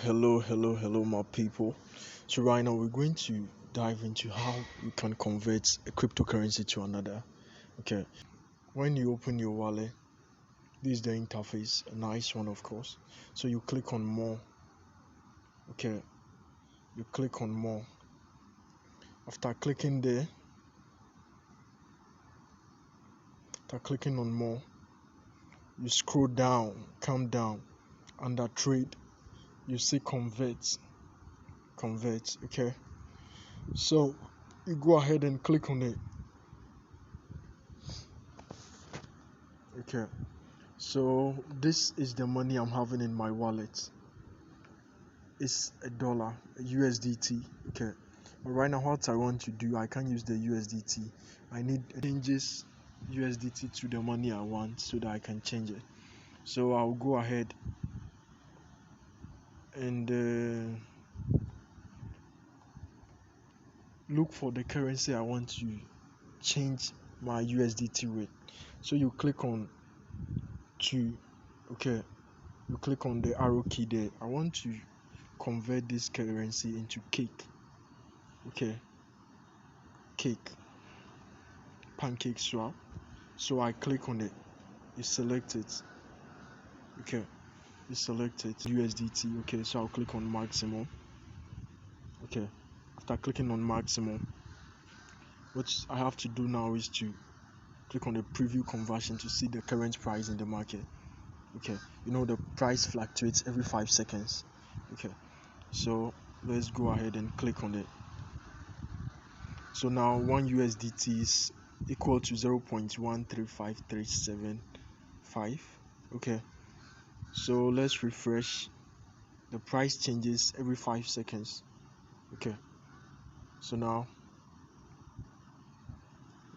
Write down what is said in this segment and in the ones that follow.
Hello, my people. So right now we're going to dive into how you can convert a cryptocurrency to another. Okay, when you open your wallet, this is the interface, a nice one, of course. So you click on more. Okay, you click on more. After clicking there, after clicking on more, you scroll down, come down, under trade, you see convert. Okay, so you go ahead and click on it. Okay. So this is the money I'm having in my wallet. It's a dollar, a USDT. Okay. But right now, what I want to do, I can't use the USDT. I need changes USDT to the money I want so that I can change it. So I'll go ahead and look for the currency I want to change my USDT with. So you click on to, okay, you click on the arrow key there. I want to convert this currency into cake. Okay, cake, pancake swap. So I click on it, you select it. Okay, you select it, USDT. Okay, so I'll click on maximum. Okay, after clicking on maximum, what I have to do now is to click on the preview conversion to see the current price in the market. Okay, you know the price fluctuates every 5 seconds. Okay, so let's go ahead and click on it. So now 1 USDT is equal to 0.135375. Okay, so let's refresh. The price changes every 5 seconds. Okay, so now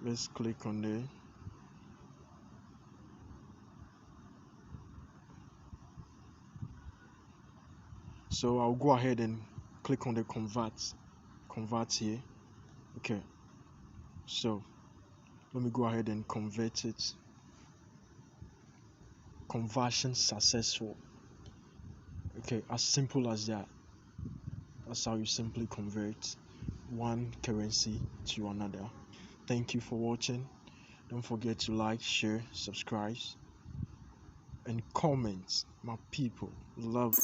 let's click on there. So I'll go ahead and click on the convert here. Okay, so let me go ahead and convert it. Conversion successful. Okay, as simple as that. That's how you simply convert one currency to another. Thank you for watching. Don't forget to like, share, subscribe, and comment. My people, love.